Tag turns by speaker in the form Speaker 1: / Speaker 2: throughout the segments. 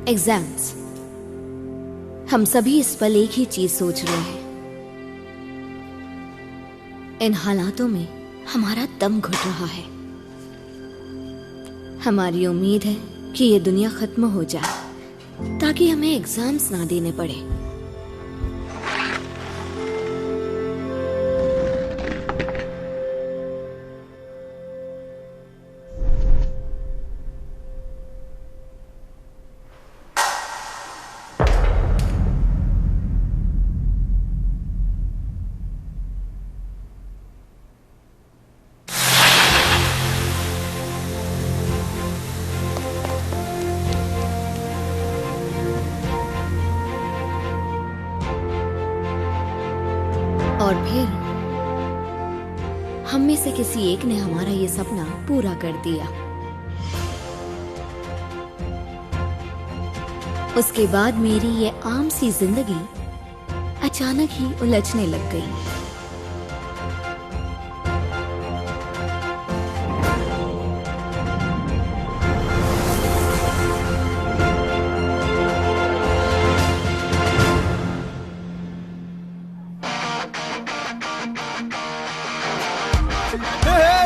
Speaker 1: Exams. हम सभी इस पल एक ही चीज सोच रहे हैं। इन हालातों में हमारा दम घुट रहा है। हमारी उम्मीद है कि ये दुनिया खत्म हो जाए ताकि हमें एग्जाम्स ना देने पड़े। और फिर हम में से किसी एक ने हमारा ये सपना पूरा कर दिया। उसके बाद मेरी ये आम सी जिंदगी अचानक ही उलझने लग गई।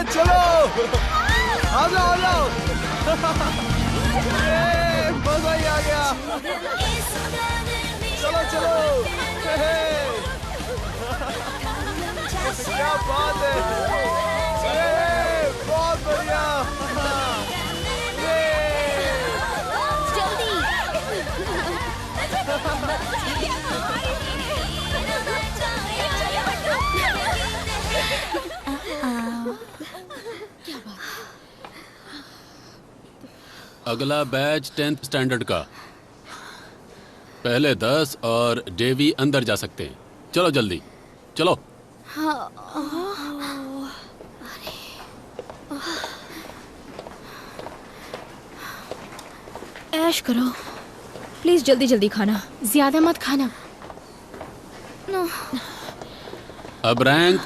Speaker 2: चलो आ जाओ मजा ही आ गया। चलो क्या बात है, बहुत बढ़िया।
Speaker 3: अगला बैच 10th स्टैंडर्ड का। पहले 10 और डेवी अंदर जा सकते हैं। चलो जल्दी चलो।
Speaker 4: ऐश करो प्लीज, जल्दी जल्दी खाना, ज्यादा मत खाना।
Speaker 3: अब रैंक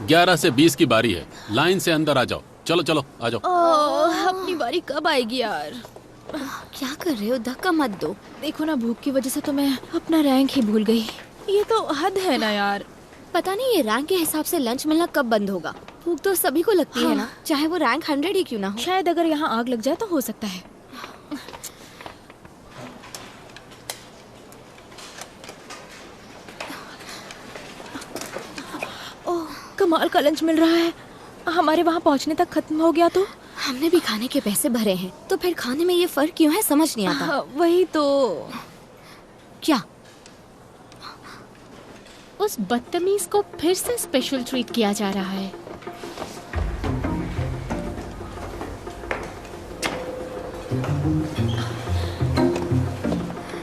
Speaker 3: 11 से 20 की बारी है। लाइन से अंदर आ जाओ। चलो चलो आ जाओ।
Speaker 4: अपनी बारी कब आएगी यार?
Speaker 1: क्या कर रहे हो? धक्का मत दो।
Speaker 4: देखो ना, भूख की वजह से तो मैं अपना रैंक ही भूल गई। ये तो हद है ना यार।
Speaker 1: पता नहीं ये रैंक के हिसाब से लंच मिलना कब बंद होगा। भूख तो सभी को लगती है ना, चाहे वो रैंक 100 ही क्यों ना हो।
Speaker 4: शायद अगर यहाँ आग लग जाए तो हो सकता है। ओह, कमाल का लंच मिल रहा है। हमारे वहाँ पहुँचने तक खत्म हो गया तो?
Speaker 1: हमने भी खाने के पैसे भरे हैं, तो फिर खाने में ये फर्क क्यों है, समझ नहीं आता।
Speaker 4: वही तो।
Speaker 1: क्या
Speaker 5: उस बदतमीज को फिर से स्पेशल ट्रीट किया जा रहा है।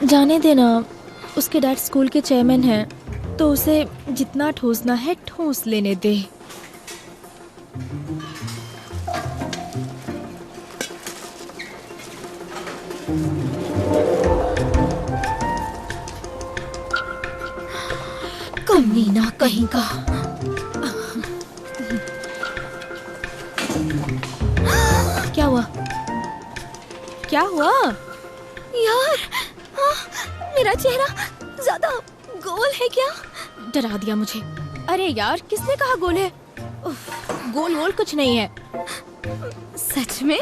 Speaker 4: जाने देना, उसके डैड स्कूल के चेयरमैन हैं, तो उसे जितना ठूसना है ठूस लेने दे।
Speaker 1: कमीना कहीं का।
Speaker 4: क्या हुआ? क्या हुआ
Speaker 1: यार, मेरा चेहरा ज्यादा गोल है क्या?
Speaker 4: डरा दिया मुझे। अरे यार, किसने कहा गोल है? गोल गोल कुछ नहीं है।
Speaker 1: सच में?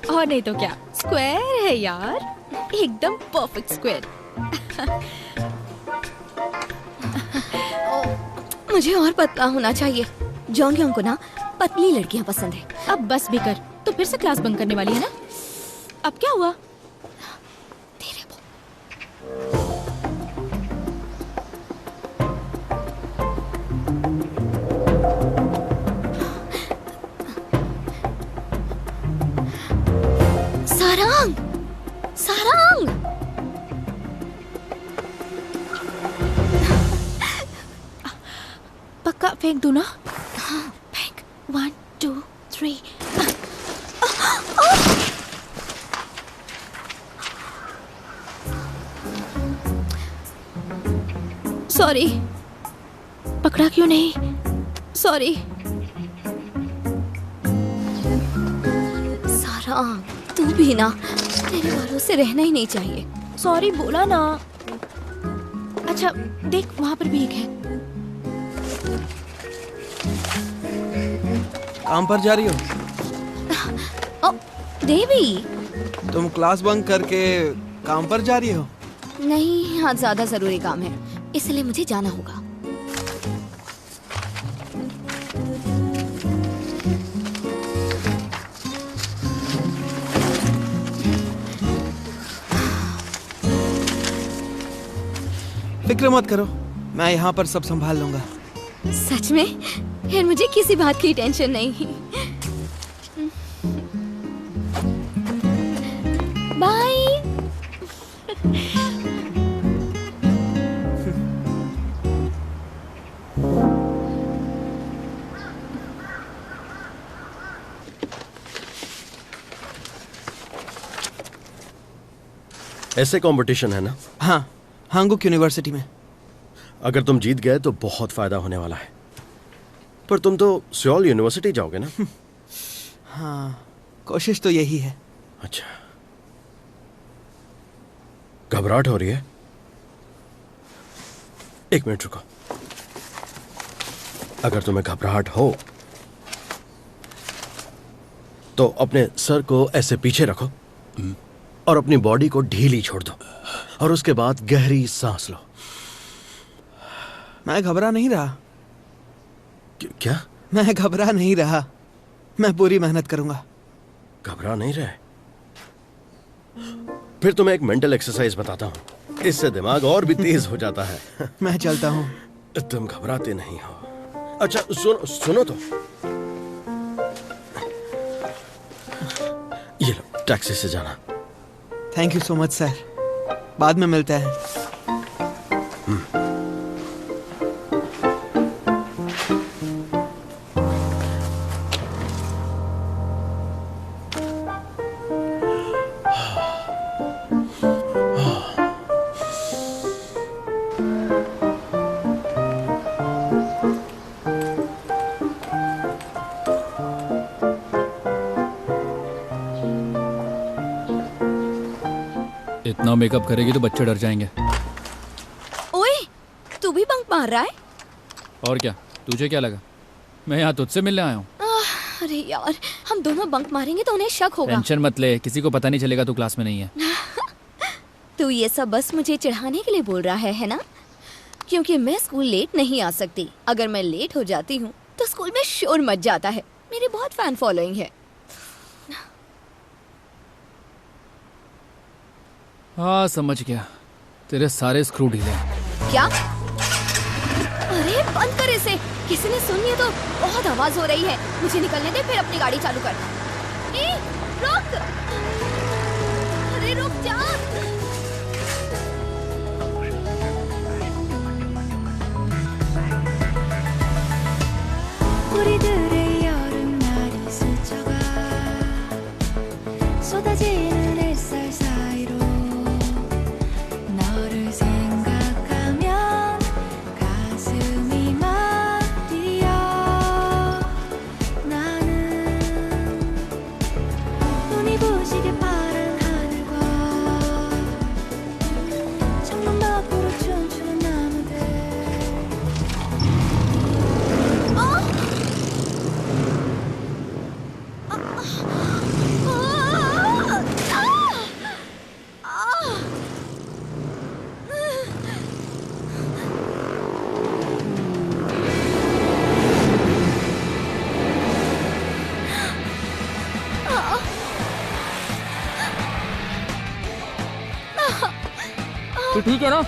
Speaker 4: और नहीं तो क्या, स्क्वायर है यार, एकदम परफेक्ट स्क्वायर।
Speaker 1: मुझे और पतला होना चाहिए। जोंगियों को ना पतली लड़कियां पसंद है।
Speaker 4: अब बस भी कर, तो फिर से क्लास बंक करने वाली है ना? अब क्या हुआ?
Speaker 1: तेरे वो सारंग, सारंग।
Speaker 4: पक्का फेंक दूं ना?
Speaker 1: हाँ, फेंक।
Speaker 4: 1 2 3। सॉरी। पकड़ा क्यों नहीं? सॉरी।
Speaker 1: सारंग, तू भी ना, तेरे भरोसे रहना ही नहीं चाहिए।
Speaker 4: सॉरी बोला ना। अच्छा देख वहाँ पर भी एक है।
Speaker 2: काम पर जा रही हो?
Speaker 1: ओ, देवी।
Speaker 2: तुम क्लास बंक करके काम पर जा रही हो?
Speaker 1: नहीं, यहाँ ज्यादा जरूरी काम है, इसलिए मुझे जाना होगा।
Speaker 2: फिक्र मत करो, मैं यहाँ पर सब संभाल लूंगा।
Speaker 1: सच में? फिर मुझे किसी बात की टेंशन नहीं। बाय।
Speaker 6: ऐसे कंपटीशन है ना?
Speaker 2: हाँ, हांगुक यूनिवर्सिटी में।
Speaker 6: अगर तुम जीत गए तो बहुत फायदा होने वाला है। पर तुम तो सियोल यूनिवर्सिटी जाओगे ना?
Speaker 2: हाँ, कोशिश तो यही है।
Speaker 6: अच्छा, घबराहट हो रही है? एक मिनट रुको। अगर तुम्हें घबराहट हो तो अपने सर को ऐसे पीछे रखो और अपनी बॉडी को ढीली छोड़ दो और उसके बाद गहरी सांस लो।
Speaker 2: मैं घबरा नहीं रहा।
Speaker 6: क्या?
Speaker 2: मैं घबरा नहीं रहा, मैं पूरी मेहनत करूंगा।
Speaker 6: घबरा नहीं रहे? फिर तुम्हें एक मेंटल एक्सरसाइज बताता हूं, इससे दिमाग और भी तेज हो जाता है।
Speaker 2: मैं चलता हूँ।
Speaker 6: तुम घबराते नहीं हो। अच्छा सुनो तो, ये लो, टैक्सी से जाना।
Speaker 2: Thank you so much sir, बाद में मिलते हैं।
Speaker 7: इतना मेकअप करेगी तो बच्चे डर जाएंगे।
Speaker 1: ओए, तू भी बंक मार रहा है?
Speaker 7: और क्या, तुझे क्या लगा मैं यहाँ तुझसे मिलने आया हूँ?
Speaker 1: अरे यार, हम दोनों बंक मारेंगे तो उन्हें शक होगा।
Speaker 7: टेंशन मत ले, किसी को पता नहीं चलेगा तू क्लास में नहीं है।
Speaker 1: तू ये सब बस मुझे चिढ़ाने के लिए बोल रहा है ना? क्योंकि मैं स्कूल लेट नहीं आ सकती। अगर मैं लेट हो जाती हूँ तो स्कूल में शोर मच जाता है। मेरी बहुत फैन फॉलोइंग है।
Speaker 7: हाँ समझ गया, तेरे सारे स्क्रू ढीले हैं।
Speaker 1: क्या? अरे बंद कर इसे, किसी ने सुन लिया तो बहुत आवाज हो रही है। मुझे निकलने दे, फिर अपनी गाड़ी चालू कर। ए, रुक! अरे रुक जा!
Speaker 8: 우리들의 여름날이 스쳐가 쏟아지는 햇살 사이로 너를 생각하면 가슴이 막 뛰어. 나는 눈이 부시게 파란 하늘과 창문 밖으로 춤추는 나무들.
Speaker 7: तू ठीक है ना?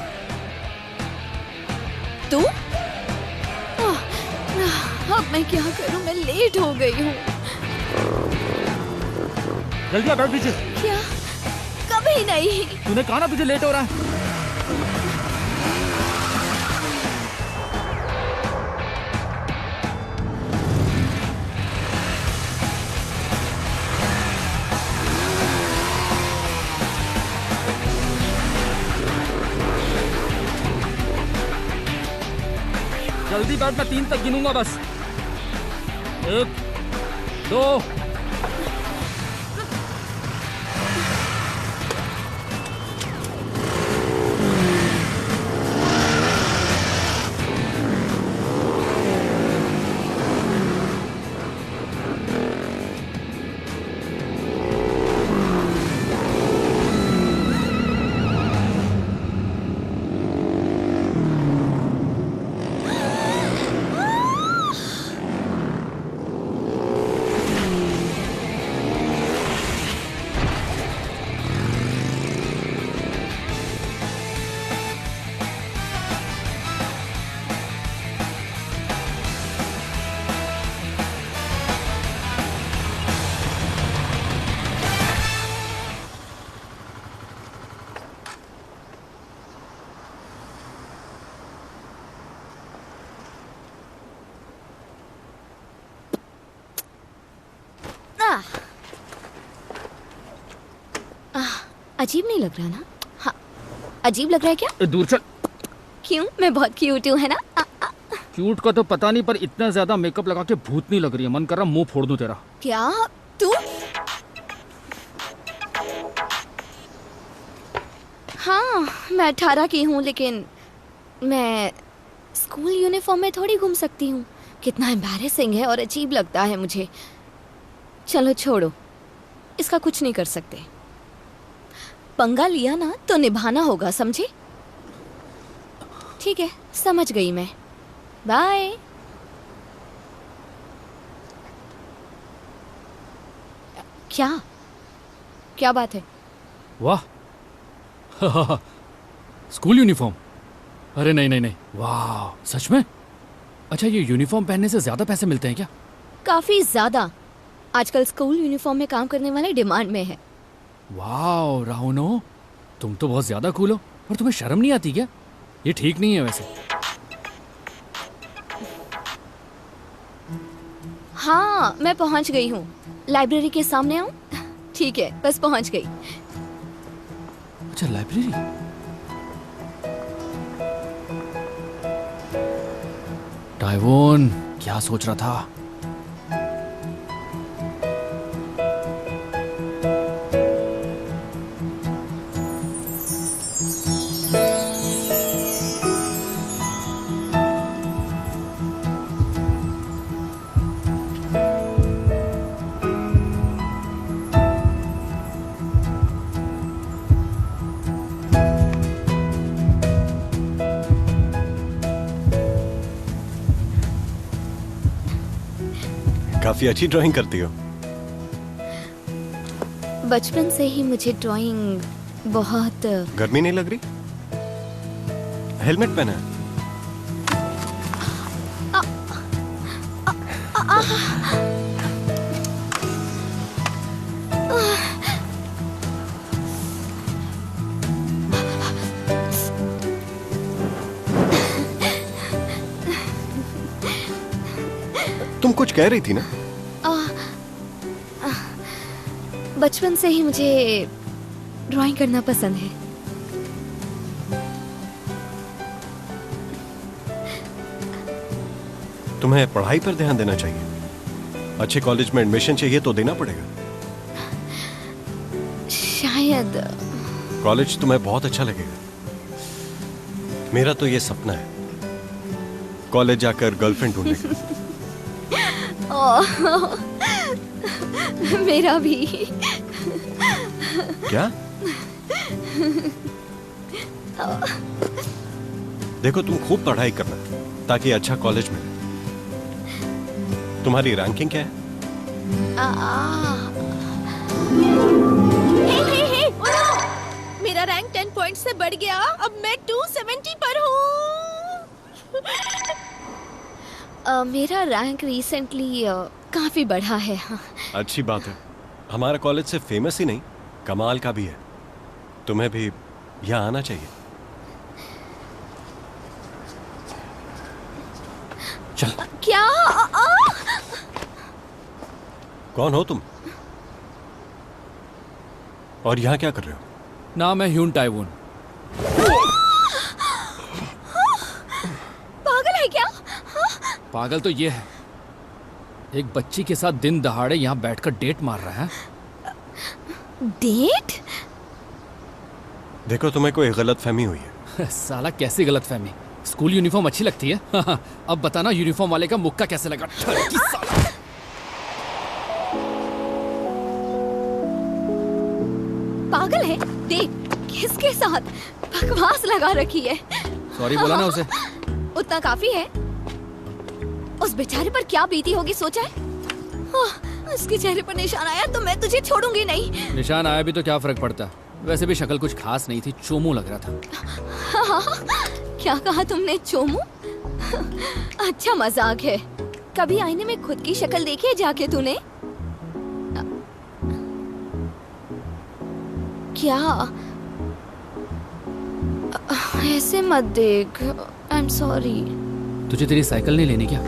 Speaker 1: तू? अब मैं क्या करूं? मैं लेट हो गई हूँ।
Speaker 7: जल्दी आ, बैठ पीछे।
Speaker 1: क्या? कभी नहीं।
Speaker 7: तूने कहा ना तुझे लेट हो रहा है। जल्दी बैठ, मैं 3 तक गिनूंगा बस। 1 2
Speaker 1: अजीब नहीं लग रहा ना? हाँ, अजीब लग रहा है क्या?
Speaker 7: दूर चल।
Speaker 1: क्यों? मैं बहुत क्यूट हूँ, है ना?
Speaker 7: क्यूट का तो पता नहीं, पर इतना ज्यादा मेकअप लगा के भूत नहीं लग रही है। मन कर रहा मुंह फोड़ दूं तेरा।
Speaker 1: क्या? तू? हाँ, मैं 18 की हूँ, लेकिन मैं स्कूल यूनिफॉर्म में थोड़ी घूम सकती हूँ। कितना एम्बैरेसिंग है और अजीब लगता है मुझे। चलो छोड़ो, इसका कुछ नहीं कर सकते। पंगा लिया ना तो निभाना होगा, समझे? ठीक है, समझ गई मैं। बाय। क्या? क्या बात है?
Speaker 7: वाह स्कूल यूनिफॉर्म। अरे नहीं नहीं नहीं, वाह सच में? अच्छा, ये यूनिफॉर्म पहनने से ज्यादा पैसे मिलते हैं क्या?
Speaker 1: काफी ज्यादा। आजकल स्कूल यूनिफॉर्म में काम करने वाले डिमांड में है।
Speaker 7: वाह राहुनो, तुम तो बहुत ज्यादा कूल हो। पर तुम्हें शर्म नहीं आती क्या? ये ठीक नहीं है वैसे।
Speaker 1: हाँ, मैं पहुंच गई हूँ। लाइब्रेरी के सामने आऊँ? ठीक है, बस पहुंच गई।
Speaker 7: अच्छा, लाइब्रेरी। टाइवोन, क्या सोच रहा था?
Speaker 6: काफी अच्छी ड्राइंग करती हो।
Speaker 1: बचपन से ही मुझे ड्राइंग बहुत।
Speaker 6: गर्मी नहीं लग रही? हेलमेट पहना है? तुम कुछ कह रही थी ना?
Speaker 1: बचपन से ही मुझे ड्राइंग करना पसंद है।
Speaker 6: तुम्हें पढ़ाई पर ध्यान देना चाहिए। अच्छे कॉलेज में एडमिशन चाहिए तो देना पड़ेगा।
Speaker 1: शायद।
Speaker 6: कॉलेज तुम्हें बहुत अच्छा लगेगा। मेरा तो ये सपना है, कॉलेज जाकर गर्लफ्रेंड ढूंढने का।
Speaker 1: मेरा भी।
Speaker 6: क्या? देखो, तुम खूब पढ़ाई करना ताकि अच्छा कॉलेज मिले। तुम्हारी रैंकिंग क्या है?
Speaker 4: हे, उठो! मेरा रैंक 10 पॉइंट से बढ़ गया। अब मैं 270 पर हूँ।
Speaker 1: मेरा रैंक रिसेंटली काफी बढ़ा है। हाँ।
Speaker 6: अच्छी बात है। हमारा कॉलेज से फेमस ही नहीं, कमाल का भी है। तुम्हें भी यहाँ आना चाहिए।
Speaker 7: चल।
Speaker 1: क्या?
Speaker 6: कौन हो तुम? और यहाँ क्या कर रहे हो?
Speaker 7: नाम है ह्यून टाइवून।
Speaker 1: पागल है क्या?
Speaker 7: पागल तो ये है, एक बच्ची के साथ दिन दहाड़े यहाँ बैठकर डेट मार रहा है।
Speaker 1: डेट?
Speaker 6: देखो, तुम्हें कोई गलत फहमी हुई है।
Speaker 7: साला कैसी गलत फहमी? स्कूल यूनिफॉर्म अच्छी लगती है? अब बताना यूनिफॉर्म वाले का मुक्का कैसे लगा। ठरकी साला।
Speaker 1: पागल है? डेट किसके साथ? बकवास लगा रखी है।
Speaker 7: सॉरी बोला ना उसे।
Speaker 1: उतना काफी है। उस बेचारे पर क्या बीती होगी सोचा है? उसके चेहरे पर निशान आया तो मैं तुझे छोड़ूंगी नहीं।
Speaker 7: निशान आया भी तो क्या फर्क पड़ता? वैसे भी शक्ल कुछ खास नहीं थी, चोमू लग रहा था।
Speaker 1: क्या कहा तुमने? चोमू? अच्छा मजाक है। कभी आईने में खुद की शक्ल देखी है जाके तूने? क्या? ऐसे मत देख। I am sorry.
Speaker 7: तुझे तेरी साइकिल नहीं लेनी क्या?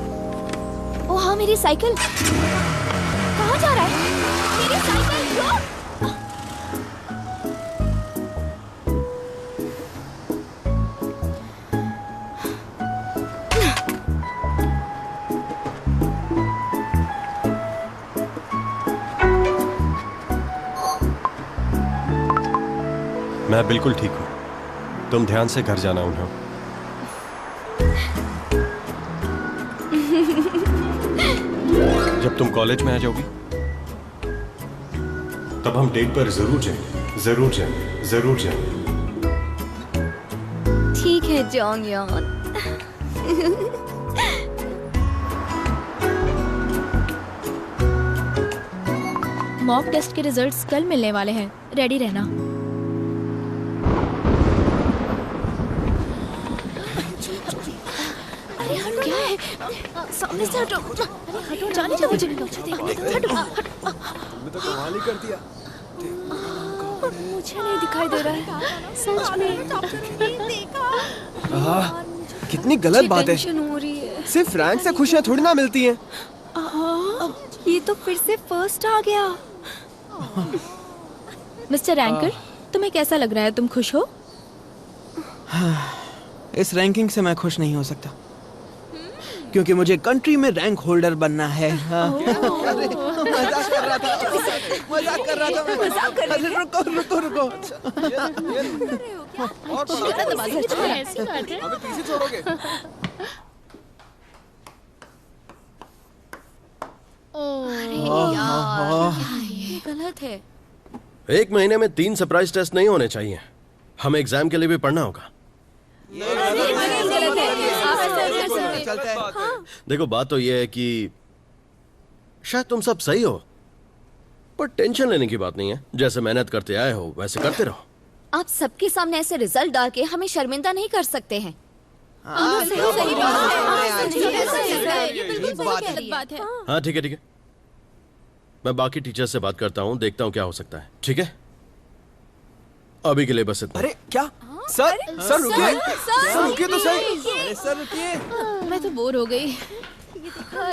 Speaker 1: ओ हाँ, मेरी साइकिल। कहाँ जा रहा है? मेरी साइकिल।
Speaker 9: मैं बिल्कुल ठीक हूँ। तुम ध्यान से घर जाना उन्हें। जब तुम कॉलेज में आ जाओगी तब हम डेट पर जरूर जाएंगे, जरूर जाएंगे, जरूर जाएंगे।
Speaker 1: ठीक है जॉन्ग यॉन।
Speaker 4: मॉक टेस्ट के रिजल्ट्स कल मिलने वाले हैं, रेडी रहना।
Speaker 1: अरे हटो, क्या है? सामने से हटो। अरे हटो, जाने दो मुझे। हटो, हटो।
Speaker 2: तो कमाल ही कर दिया।
Speaker 1: मुझे नहीं दिखाई दे रहा है, सच में।
Speaker 2: कितनी गलत बात है।
Speaker 1: टेंशन हो रही है।
Speaker 2: सिर्फ रैंक से खुशियां थोड़ी ना मिलती हैं।
Speaker 1: ये तो फिर से फर्स्ट आ गया।
Speaker 4: मिस्टर रैंकर, तुम्हें कैसा लग रहा है? तुम खुश हो?
Speaker 2: इस रैंकिंग से मैं खुश नहीं हो सकता, क्योंकि मुझे कंट्री में रैंक होल्डर बनना है। हाँ। अरे, मजाक कर रहा था। मजाक कर रहा था। अरे रुको रुको रुको। और
Speaker 5: ऐसी बात है।
Speaker 2: हमें पीछे छोड़ोगे?
Speaker 1: अरे यार, ये गलत है।
Speaker 6: 1 महीने में 3 सरप्राइज टेस्ट नहीं होने चाहिए। हमें एग्जाम के लिए भी पढ़ना होगा।
Speaker 2: चलता है।
Speaker 6: देखो, बात तो ये है कि शायद तुम सब सही हो, पर टेंशन लेने की बात नहीं है। जैसे मेहनत करते आए हो वैसे करते रहो।
Speaker 1: आप सबके सामने ऐसे रिजल्ट डाल के हमें शर्मिंदा नहीं कर सकते हैं।
Speaker 6: हाँ ठीक है ठीक है, मैं बाकी टीचर से बात करता हूँ, देखता हूँ क्या हो सकता है। ठीक है, अभी के लिए बस इतना।
Speaker 2: अरे क्या सर? सर रुकिए, सर रुकिए तो सही। अरे सर रुकिए।
Speaker 4: मैं तो बोर हो गई।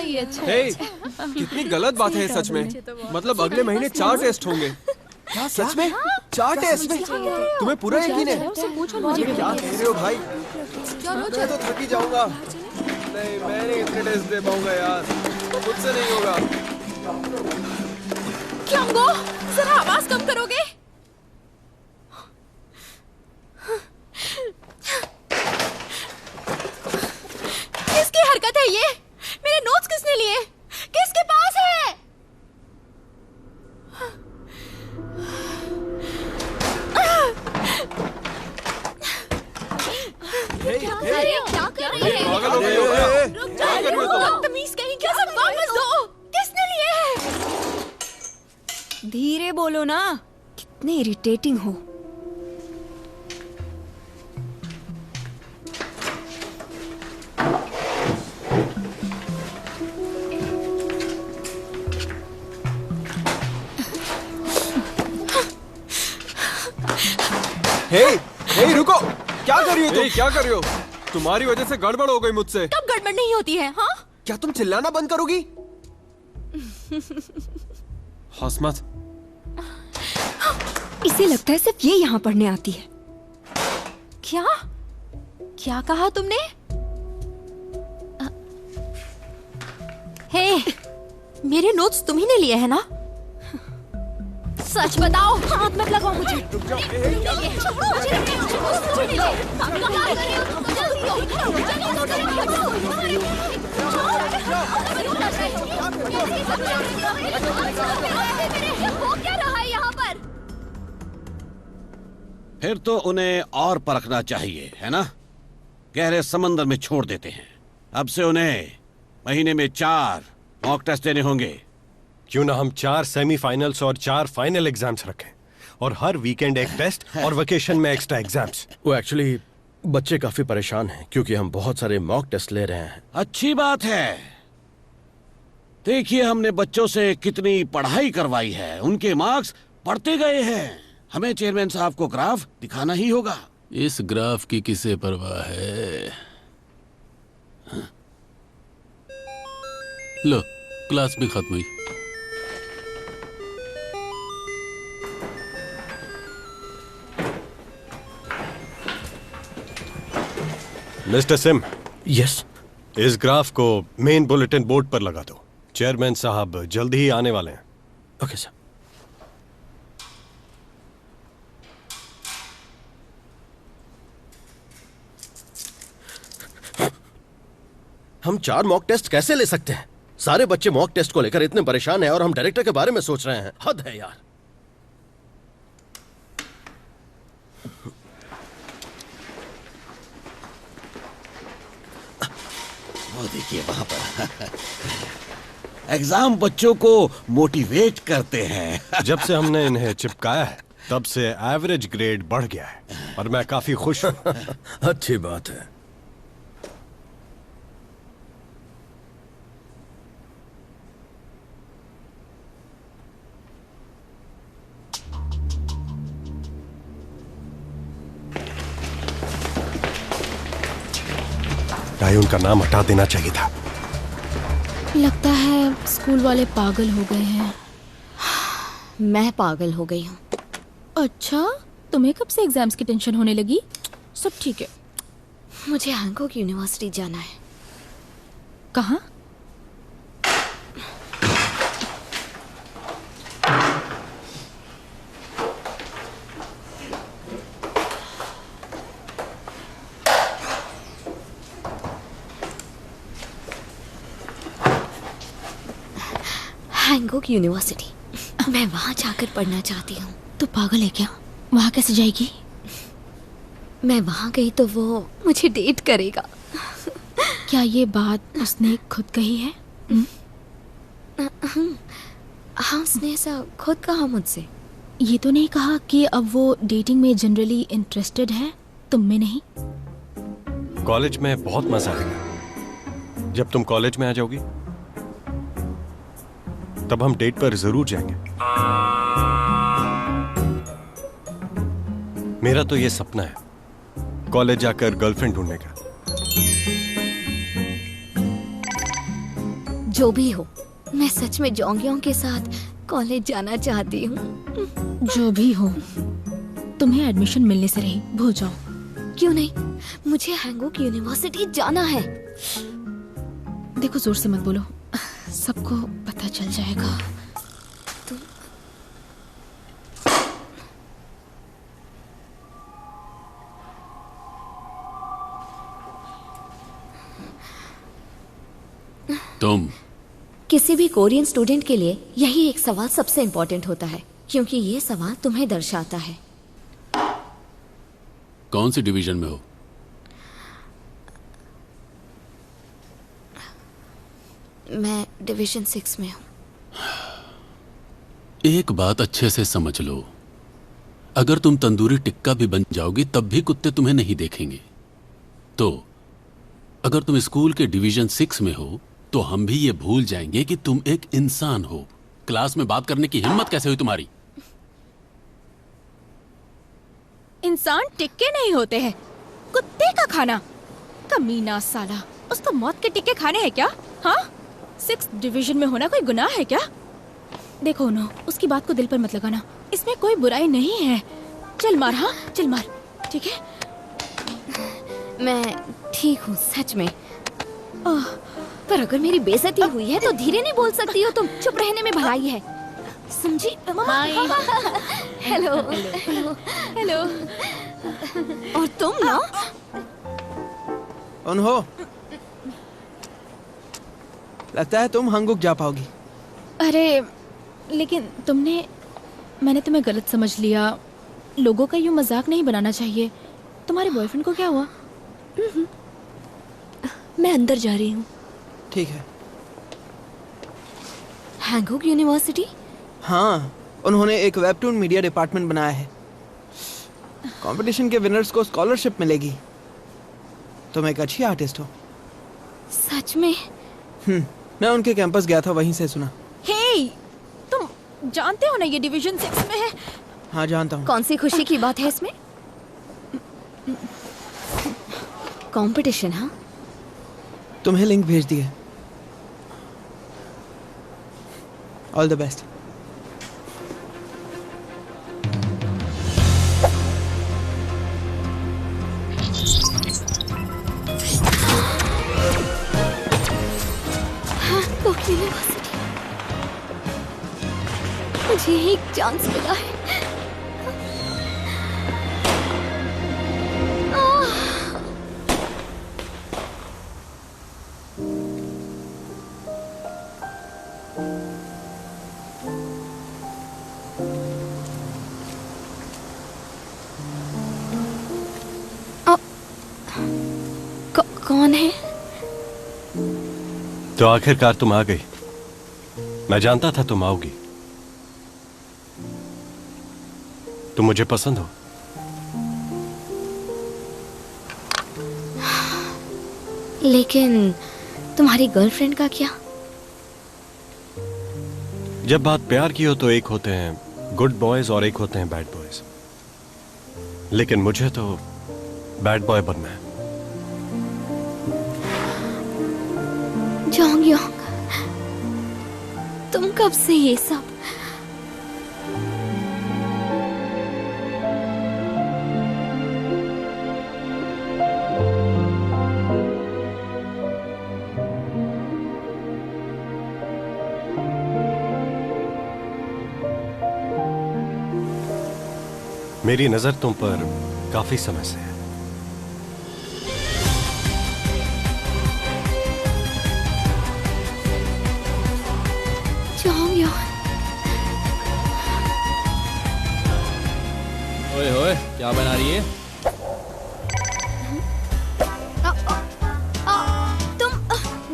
Speaker 4: ये अच्छा है।
Speaker 10: कितनी गलत बात है सच में। मतलब अगले महीने 4 टेस्ट होंगे।
Speaker 2: क्या सच में? 4 टेस्ट? तुम्हें पूरा यकीन है? क्या कह रहे हो भाई? मैं तो थक ही जाऊंगा।
Speaker 10: नहीं, मैं नहीं इतने टेस्ट दे पाऊंगा यार, मुझसे नहीं होगा।
Speaker 1: क्योंगो, जरा आवाज कम करोगे? किसकी हरकत है ये? मेरे नोट्स किसने लिए? किसके पास है? अरे क्या कर रही है?
Speaker 10: पागल हो गई हो क्या?
Speaker 1: रुक जाओ, बदतमीज कहीं, क्या सब वापस दो। किसने लिए है? धीरे बोलो ना, कितने इरिटेटिंग हो।
Speaker 10: हे रुको, क्या कर रही हो तुम? क्या कर रही हो? तुम्हारी वजह से गड़बड़ हो गई मुझसे।
Speaker 1: कब गड़बड़ नहीं होती है? हाँ,
Speaker 2: क्या तुम चिल्लाना बंद करोगी?
Speaker 10: हंस मत।
Speaker 1: इसे लगता है सिर्फ ये यहाँ पढ़ने आती है। क्या क्या कहा तुमने? हे, मेरे नोट्स तुम्ही ने लिए हैं ना? सच बताओ, हाथ मत लगाओ मुझे। हो क्या रहा है यहाँ पर?
Speaker 11: फिर तो उन्हें और परखना चाहिए, है ना? गहरे समंदर में छोड़ देते हैं। अब से उन्हें महीने में 4 मॉक टेस्ट देने होंगे।
Speaker 9: क्यों ना हम 4 सेमीफाइनल्स और 4 फाइनल एग्जाम्स रखें, और हर वीकेंड एक टेस्ट और वेकेशन में एक्स्ट्रा एग्जाम्स।
Speaker 6: वो एक्चुअली बच्चे काफी परेशान हैं क्योंकि हम बहुत सारे मॉक टेस्ट ले रहे हैं।
Speaker 11: अच्छी बात है। देखिए, हमने बच्चों से कितनी पढ़ाई करवाई है, उनके मार्क्स बढ़ते गए हैं। हमें चेयरमैन साहब को ग्राफ दिखाना ही होगा।
Speaker 3: इस ग्राफ की किसे परवाह है? हाँ? लो, क्लास भी खत्म हुई।
Speaker 9: Mister SIM.
Speaker 6: यस।
Speaker 9: इस ग्राफ को मेन बुलेटिन बोर्ड पर लगा दो। चेयरमैन साहब जल्दी ही आने वाले हैं।
Speaker 6: Okay sir. हम 4 मॉक टेस्ट कैसे ले सकते हैं? सारे बच्चे मॉक टेस्ट को लेकर इतने परेशान हैं और हम डायरेक्टर के बारे में सोच रहे हैं। हद है यार।
Speaker 11: वो देखिए वहां पर एग्जाम बच्चों को मोटिवेट करते हैं।
Speaker 9: जब से हमने इन्हें चिपकाया है तब से एवरेज ग्रेड बढ़ गया है और मैं काफी खुश हूं।
Speaker 6: अच्छी बात है।
Speaker 9: राय उनका नाम हटा देना चाहिए था।
Speaker 4: लगता है स्कूल वाले पागल हो गए हैं।
Speaker 1: मैं पागल हो गई हूँ।
Speaker 4: अच्छा, तुम्हें कब से एग्जाम्स की टेंशन होने लगी? सब ठीक है।
Speaker 1: मुझे हैंकॉक यूनिवर्सिटी जाना है।
Speaker 4: कहाँ?
Speaker 1: Hancock university. मैं वहाँ जाकर पढ़ना चाहती हूँ।
Speaker 4: तू पागल है क्या? वहाँ कैसे जाएगी?
Speaker 1: मैं वहाँ गई तो वो मुझे डेट करेगा।
Speaker 4: क्या ये बात उसने खुद कही है?
Speaker 1: हाँ, उसने ऐसा खुद कहा मुझसे।
Speaker 4: ये तो नहीं कहा कि अब वो डेटिंग में जनरली इंटरेस्टेड है, तुम में नहीं?
Speaker 9: कॉलेज में बहुत मजा आएगा। जब तुम कॉलेज में आ जाओगी तब हम डेट पर जरूर जाएंगे। मेरा तो ये सपना है, कॉलेज जाकर गर्लफ्रेंड ढूंढने का।
Speaker 1: जो भी हो, मैं सच में जोंगयोंग के साथ कॉलेज जाना चाहती हूँ।
Speaker 4: जो भी हो, तुम्हें एडमिशन मिलने से रही, भूल जाओ।
Speaker 1: क्यों नहीं? मुझे हैंकॉक यूनिवर्सिटी जाना है।
Speaker 4: देखो, जोर से मत बोलो, सबको पता चल जाएगा।
Speaker 3: तुम
Speaker 1: किसी भी कोरियन स्टूडेंट के लिए यही एक सवाल सबसे इम्पोर्टेंट होता है, क्योंकि ये सवाल तुम्हें दर्शाता है।
Speaker 3: कौन सी डिवीजन में हो?
Speaker 1: मैं डिवीजन 6 में हूँ।
Speaker 3: एक बात अच्छे से समझ लो, अगर तुम तंदूरी टिक्का भी बन जाओगी तब भी कुत्ते तुम्हें नहीं देखेंगे। तो अगर तुम स्कूल के डिवीजन 6 में हो तो हम भी ये भूल जाएंगे कि तुम एक इंसान हो। क्लास में बात करने की हिम्मत कैसे हुई तुम्हारी?
Speaker 4: इंसान टिक्के नहीं होते हैं, कुत्ते का खाना। कमीना साला, उसको मौत के टिक्के खाने हैं क्या? हाँ, 6 डिवीजन में होना कोई गुनाह है क्या? देखो नो, उसकी बात को दिल पर मत लगाना, इसमें कोई बुराई नहीं है। चल मार, हाँ चल मार, ठीक है?
Speaker 1: मैं ठीक हूँ सच में। पर अगर मेरी बेइज्जती हुई है तो धीरे नहीं बोल सकती हो तुम? चुप रहने में भलाई है, समझी? Hello hello
Speaker 4: hello.
Speaker 1: और तुम ना?
Speaker 2: उन्हो, लगता है तुम हैंकॉक जा पाओगी।
Speaker 4: अरे लेकिन मैंने तुम्हें गलत समझ लिया। लोगों का यूं मजाक नहीं बनाना चाहिए। तुम्हारे बॉयफ्रेंड को क्या हुआ?
Speaker 1: मैं अंदर जा रही हूँ।
Speaker 2: ठीक है।
Speaker 1: Hancock university?
Speaker 2: हाँ, उन्होंने एक वेबटून मीडिया डिपार्टमेंट बनाया है। कंपटीशन के विनर्स को स्कॉलरशिप मिलेगी। तुम एक अच्छी आर्टिस्ट हो।
Speaker 1: सच में?
Speaker 2: मैं उनके कैंपस गया था, वहीं से सुना।
Speaker 4: हे, तुम जानते हो ना ये डिवीजन 6 में है?
Speaker 2: हाँ जानता हूँ।
Speaker 1: कौन सी खुशी की बात है इसमें? कंपटीशन? हाँ,
Speaker 2: तुम्हें लिंक भेज दिए। All the best.
Speaker 1: मुझे एक चांस मिला है।
Speaker 9: तो आखिरकार तुम आ गई। मैं जानता था तुम आओगी। तुम मुझे पसंद हो।
Speaker 1: लेकिन तुम्हारी गर्लफ्रेंड का क्या?
Speaker 9: जब बात प्यार की हो तो एक होते हैं गुड बॉयज और एक होते हैं बैड बॉयज। लेकिन मुझे तो बैड बॉय बनना है।
Speaker 1: जोंग योंग, तुम कब से ये सब?
Speaker 9: मेरी नजर तुम पर काफी समय से है।
Speaker 1: जोंग योंग,
Speaker 7: ओए होए, क्या बना रही है?
Speaker 1: तुम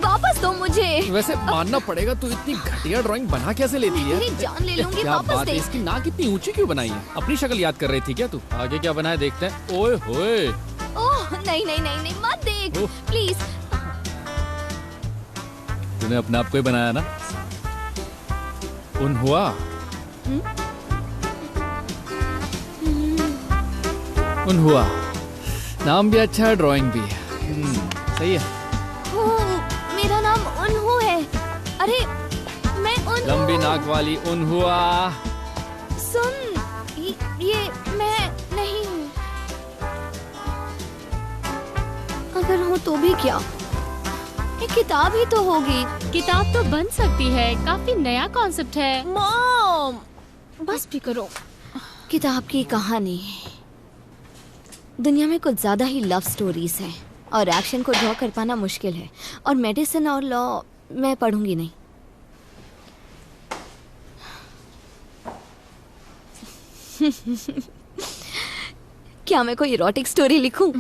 Speaker 1: वापस दो मुझे।
Speaker 7: वैसे मानना पड़ेगा, तू इतनी घटिया ड्राइंग बना कैसे लेती है?
Speaker 1: मेरी जान ले लूंगी,
Speaker 7: क्या
Speaker 1: वापस
Speaker 7: बात
Speaker 1: दे।
Speaker 7: है, इसकी नाक इतनी ऊंची क्यों बनाई है? अपनी शक्ल याद कर रही थी क्या तू? आगे क्या बनाया देखते हैं। ओए होए,
Speaker 1: ओह नहीं नहीं नहीं नहीं, मत देख
Speaker 7: ओह।
Speaker 1: प्लीज।
Speaker 7: तूने अपने आप को ही बनाया ना? उन्हुआ। उन्हुआ, नाम भी अच्छा है, ड्राइंग भी है। सही है।
Speaker 1: मेरा नाम उन्हु है। अरे मैं उन्हु।
Speaker 7: लंबी नाक वाली उन्हुआ।
Speaker 1: सुन, ये मैं नहीं हूँ। अगर हूँ तो भी क्या, एक किताब ही तो होगी।
Speaker 5: किताब तो बन सकती है, काफी नया कॉन्सेप्ट है।
Speaker 1: मॉम, बस भी करो। किताब की कहानी, दुनिया में कुछ ज्यादा ही लव स्टोरीज हैं और एक्शन को ड्रॉ कर पाना मुश्किल है। और मेडिसिन और लॉ मैं पढ़ूंगी नहीं। क्या मैं कोई इरोटिक स्टोरी लिखूं?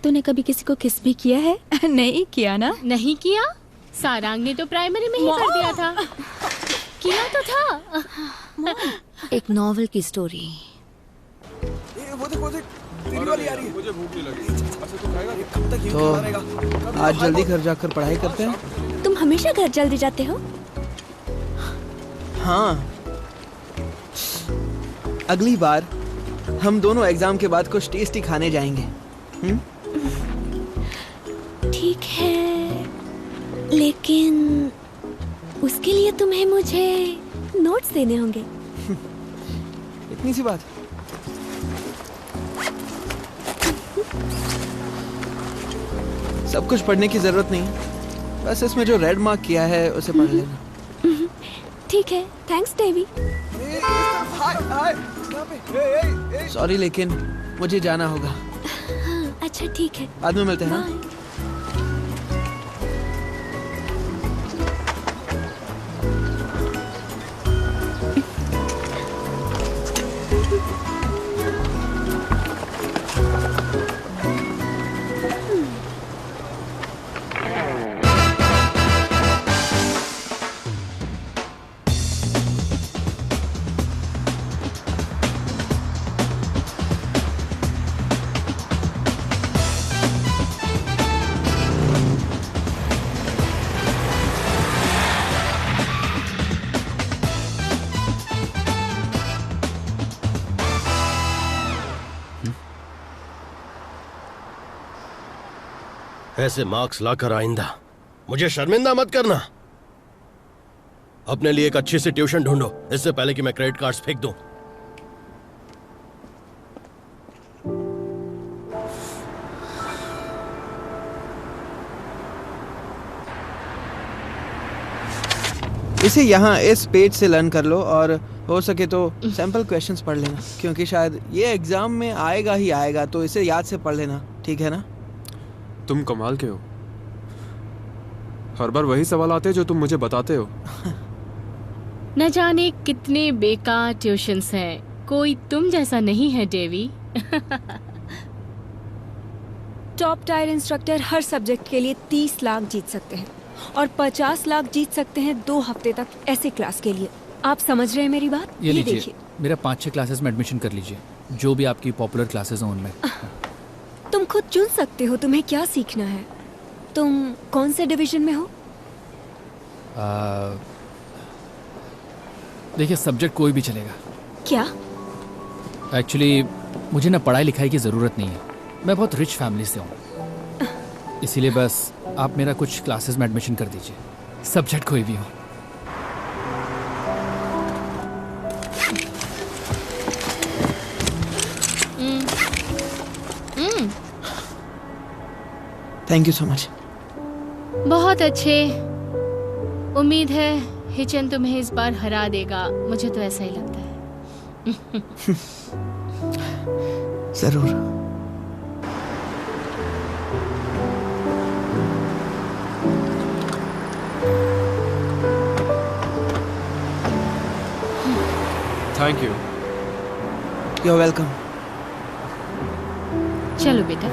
Speaker 1: तूने कभी किसी को किस भी किया है?
Speaker 5: नहीं किया ना? नहीं किया। सारांग ने तो प्राइमरी में ही कर दिया था। किया तो था।
Speaker 1: एक नॉवल की स्टोरी।
Speaker 2: वो देख तेरी वाली आ रही है।
Speaker 10: मुझे भूख नहीं लगी। अच्छा तू खाएगा? कब तक
Speaker 2: तो आज जल्दी घर जाकर पढ़ाई करते हैं।
Speaker 1: तुम हमेशा घर जल्दी जाते हो?
Speaker 2: हाँ, अगली बार हम दोनों एग्जाम के बाद कुछ टेस्टी खाने जाएंगे।
Speaker 1: ठीक है, लेकिन उसके लिए तुम्हें मुझे नोट्स देने होंगे।
Speaker 2: इतनी सी बात। सब कुछ पढ़ने की जरूरत नहीं, बस इसमें जो रेड मार्क किया है उसे पढ़ लेना।
Speaker 1: ठीक है, थैंक्स डेवी।
Speaker 2: सॉरी, लेकिन मुझे जाना होगा।
Speaker 1: हाँ, अच्छा ठीक है,
Speaker 2: बाद में मिलते हैं ना?
Speaker 1: बाय।
Speaker 6: ऐसे मार्क्स लाकर आइंदा मुझे शर्मिंदा मत करना। अपने लिए एक अच्छी सी ट्यूशन ढूंढो, इससे पहले कि मैं क्रेडिट कार्ड्स फेंक दूं।
Speaker 2: इसे यहाँ इस पेज से लर्न कर लो और हो सके तो सैंपल क्वेश्चंस पढ़ लेना, क्योंकि शायद ये एग्जाम में आएगा ही आएगा, तो इसे याद से पढ़ लेना, ठीक है ना?
Speaker 10: तुम कमाल के हो, हर बार वही सवाल आते हैं जो तुम मुझे बताते हो।
Speaker 5: न जाने कितने बेकार ट्यूशंस हैं, कोई तुम जैसा नहीं है डेवी।
Speaker 12: टॉप टायर इंस्ट्रक्टर हर सब्जेक्ट के लिए 30 लाख जीत सकते हैं और 50 लाख जीत सकते हैं 2 हफ्ते तक ऐसे क्लास के लिए। आप समझ रहे हैं मेरी बात?
Speaker 7: ये लीजिए,
Speaker 12: देखिए।
Speaker 7: मेरा 5-6 क्लासेस में एडमिशन कर लीजिए, जो भी आपकी पॉपुलर क्लासेस हैं उनमें।
Speaker 12: तुम खुद चुन सकते हो तुम्हें क्या सीखना है। तुम कौन से डिवीजन में हो?
Speaker 7: देखिए, सब्जेक्ट कोई भी चलेगा।
Speaker 12: क्या?
Speaker 7: एक्चुअली मुझे ना पढ़ाई लिखाई की ज़रूरत नहीं है, मैं बहुत रिच फैमिली से हूँ, इसीलिए बस आप मेरा कुछ क्लासेस में एडमिशन कर दीजिए, सब्जेक्ट कोई भी हो।
Speaker 2: Thank you so much.
Speaker 5: बहुत अच्छे। उम्मीद है हिचन तुम्हें इस बार हरा देगा, मुझे तो ऐसा ही लगता है।
Speaker 2: जरूर।
Speaker 10: Thank you.
Speaker 2: You are welcome.
Speaker 5: चलो बेटा।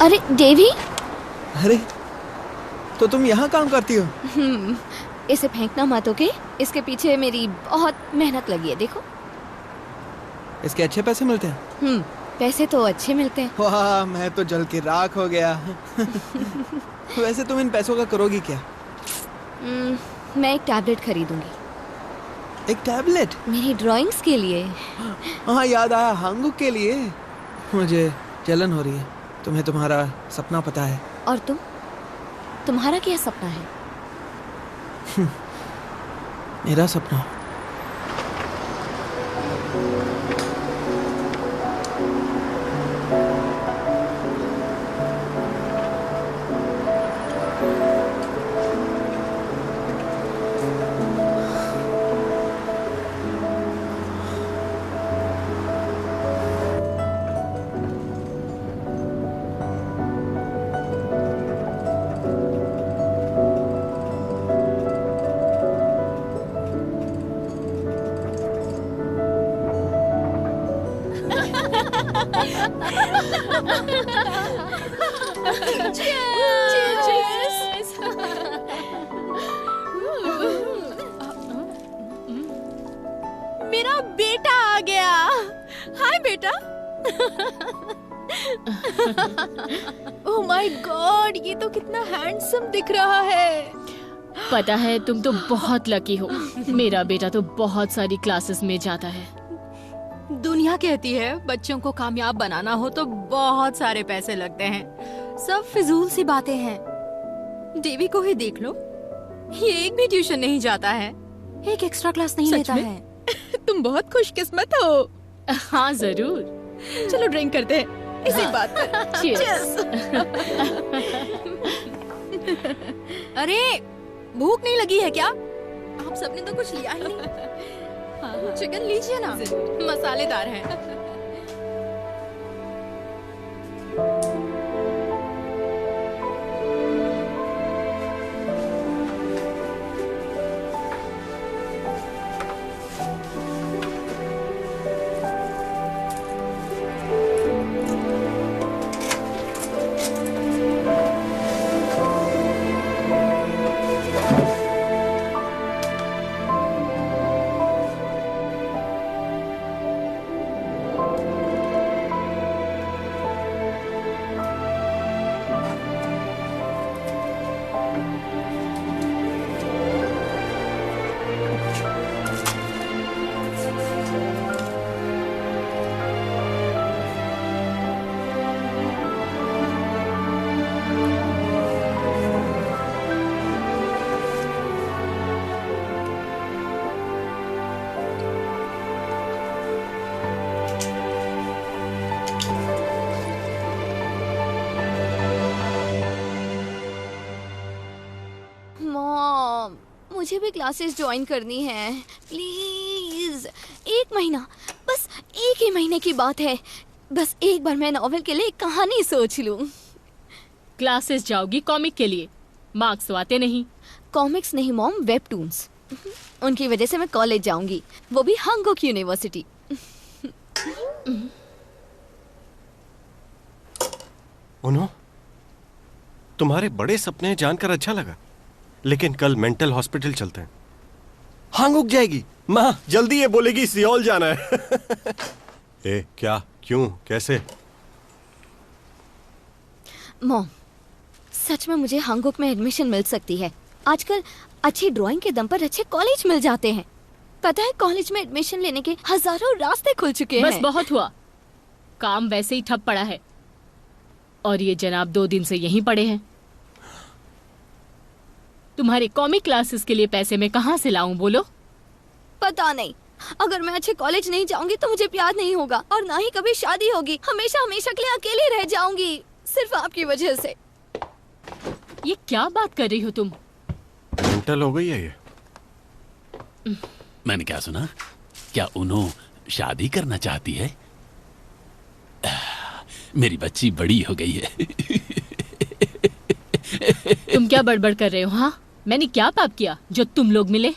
Speaker 1: अरे देवी,
Speaker 2: अरे तो तुम यहाँ काम करती हो?
Speaker 1: इसे फेंकना मत, ओके? इसके पीछे मेरी बहुत मेहनत लगी है, देखो।
Speaker 2: इसके अच्छे पैसे मिलते हैं?
Speaker 1: पैसे तो अच्छे मिलते हैं।
Speaker 2: वाह, मैं तो जल के राख हो गया। वैसे तुम इन पैसों का करोगी क्या?
Speaker 1: मैं एक टैबलेट खरीदूंगी।
Speaker 2: एक टैबलेट?
Speaker 1: मेरी ड्राइंग्स के लिए।
Speaker 2: हाँ, याद आया, हांगुक के लिए। मुझे जलन हो रही है। तुम्हें तुम्हारा सपना पता है?
Speaker 1: और तुम्हारा क्या सपना है?
Speaker 2: मेरा सपना
Speaker 4: मेरा बेटा आ गया। हाय बेटा। ओह माय गॉड, ये तो कितना हैंडसम दिख रहा है।
Speaker 5: पता है, तुम तो बहुत लकी हो। मेरा बेटा तो बहुत सारी क्लासेस में जाता है।
Speaker 4: दुनिया कहती है बच्चों को कामयाब बनाना हो तो बहुत सारे पैसे लगते हैं। सब फिजूल सी बातें हैं। देवी को ही देख लो, ये एक भी ट्यूशन नहीं जाता है, एक एक्स्ट्रा क्लास नहीं लेता है।
Speaker 13: तुम बहुत खुशकिस्मत हो।
Speaker 5: हाँ जरूर।
Speaker 13: चलो ड्रिंक करते हैं इसी बात पर।
Speaker 5: Cheers।
Speaker 4: अरे भूख नहीं लगी है क्या? आप सबने तो कुछ लिया ही नहीं। चिकन लीजिए ना, मसालेदार है।
Speaker 1: मॉम, मुझे भी क्लासेस ज्वाइन करनी है, प्लीज। प्लीज, 1 महीना, बस 1 ही महीने की बात है। बस एक बार मैं नॉवेल के लिए एक कहानी सोच लूं।
Speaker 5: क्लासेस जाओगी कॉमिक के लिए, मार्क्स तो आते नहीं।
Speaker 1: कॉमिक्स नहीं मॉम, वेबटून्स। उनकी वजह से मैं कॉलेज जाऊंगी, वो भी हांगोक यूनिवर्सिटी।
Speaker 9: उन्हों, तुम्हारे बड़े सपने जानकर अच्छा लगा, लेकिन कल मेंटल हॉस्पिटल चलते हैं। हांगुक जाएगी माँ, जल्दी ये बोलेगी सियोल जाना है। ए, क्या, क्यों, कैसे?
Speaker 1: मॉम, सच में मुझे हांगुक में एडमिशन मिल सकती है। आजकल अच्छी ड्राइंग के दम पर अच्छे कॉलेज मिल जाते हैं। पता है, कॉलेज में एडमिशन लेने के हजारों रास्ते खुल चुके हैं।
Speaker 5: बस बहुत हुआ, काम वैसे ही ठप पड़ा है और ये जनाब 2 दिन से यहीं पड़े हैं। तुम्हारे कॉमिक क्लासेस के लिए पैसे मैं कहाँ से लाऊं बोलो?
Speaker 1: पता नहीं, अगर मैं अच्छे कॉलेज नहीं जाऊंगी तो मुझे प्यार नहीं होगा और ना ही कभी शादी होगी। हमेशा हमेशा के लिए अकेली रह जाऊंगी, सिर्फ आपकी वजह से।
Speaker 5: ये क्या बात कर रही हो तुम?
Speaker 9: मेंटल हो गई है ये।
Speaker 3: मैंने क्या सुना? क्या उन्हों शादी करना चाहती है? मेरी बच्ची बड़ी हो गई है।
Speaker 5: तुम क्या बड़बड़ कर रहे हो? हाँ, मैंने क्या पाप किया जो तुम लोग मिले?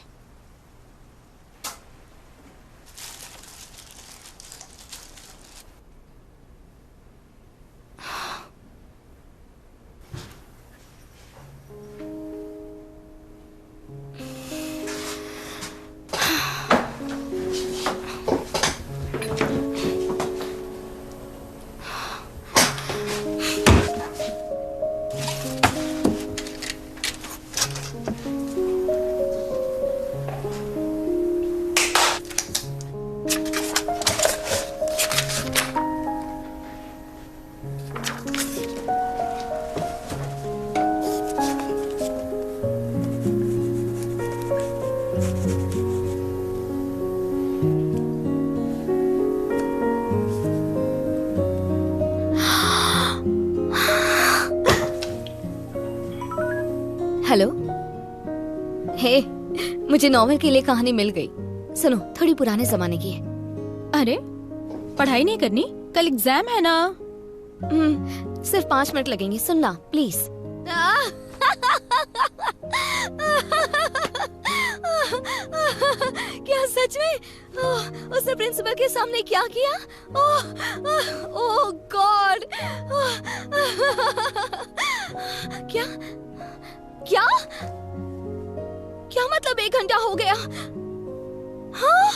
Speaker 1: हेलो, हे, मुझे नॉवेल के लिए कहानी मिल गई। सुनो, थोड़ी पुराने जमाने की है।
Speaker 4: अरे, पढ़ाई नहीं करनी? कल एग्जाम है ना।
Speaker 1: सिर्फ 5 मिनट लगेंगे, सुनना प्लीज। क्या सच में? उसने प्रिंसिपल के सामने क्या किया? ओह गॉड! क्या क्या क्या मतलब 1 घंटा हो गया? हाँ?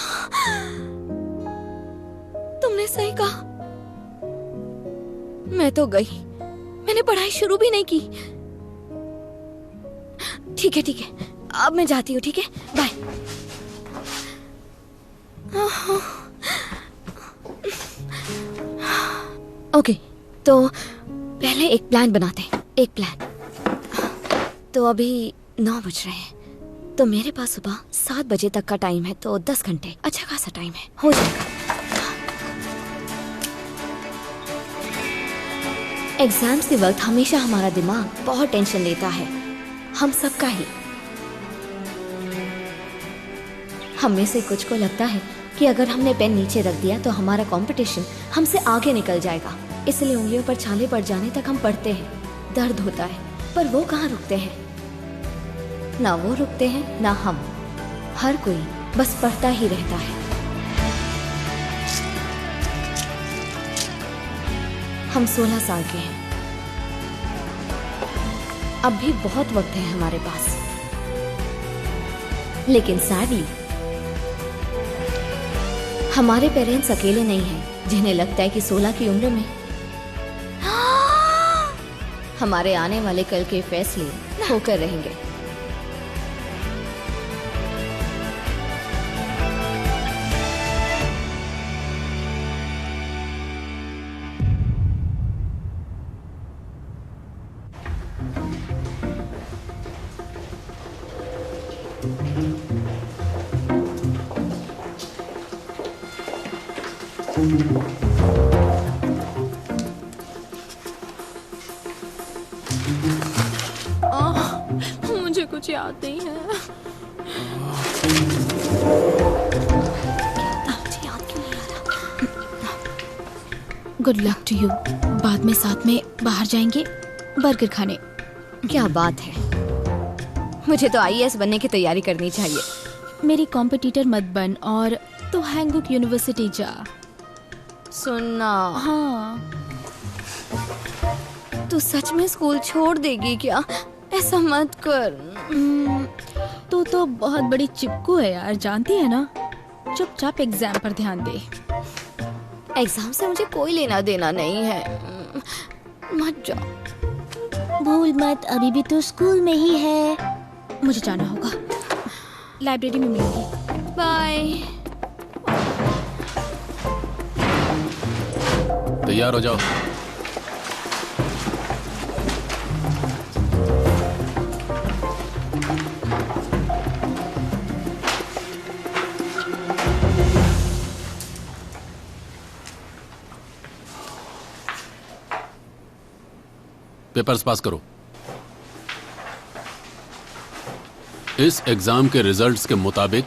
Speaker 1: तुमने सही कहा, मैं तो गई, मैंने पढ़ाई शुरू भी नहीं की। ठीक है ठीक है, अब मैं जाती हूँ। ठीक है, बाय। ओके, तो पहले एक प्लान बनाते हैं। एक प्लान। तो अभी 9 बज रहे हैं, तो मेरे पास सुबह 7 बजे तक का टाइम है, तो 10 घंटे अच्छा खासा टाइम है, हो जाएगा। एग्जाम्स के वक्त हमेशा हमारा दिमाग बहुत टेंशन लेता है, हम सबका ही। हम में से कुछ को लगता है कि अगर हमने पेन नीचे रख दिया तो हमारा कंपटीशन हमसे आगे निकल जाएगा, इसलिए उंगलियों पर छाले पड़ जाने तक हम पढ़ते हैं। दर्द होता है, पर वो कहाँ रुकते हैं? ना वो रुकते हैं ना हम। हर कोई बस पढ़ता ही रहता है। हम 16 साल के हैं, अब भी बहुत वक्त है हमारे पास, लेकिन सैडली हमारे पेरेंट्स अकेले नहीं हैं जिन्हें लगता है कि 16 की उम्र में हमारे आने वाले कल के फैसले होकर रहेंगे।
Speaker 4: मुझे कुछ याद नहीं है। Good luck to you. बाद में साथ में बाहर जाएंगे बर्गर खाने।
Speaker 1: क्या बात है, मुझे तो आईएएस बनने की तैयारी करनी चाहिए।
Speaker 4: मेरी कॉम्पिटिटर मत बन और तो हैंगुक यूनिवर्सिटी जा।
Speaker 1: सुनना,
Speaker 4: हाँ
Speaker 1: तू सच में स्कूल छोड़ देगी क्या? ऐसा मत कर।
Speaker 4: तू तो बहुत बड़ी चिपकू है यार, जानती है ना। चुपचाप एग्जाम पर ध्यान दे।
Speaker 1: एग्जाम से मुझे कोई लेना देना नहीं है। मत जा।
Speaker 4: भूल मत, अभी भी तो स्कूल में ही है। मुझे जाना होगा, लाइब्रेरी में मिलेंगे।
Speaker 1: बाय।
Speaker 3: तैयार हो जाओ। पेपर्स पास करो। इस एग्जाम के रिजल्ट्स के मुताबिक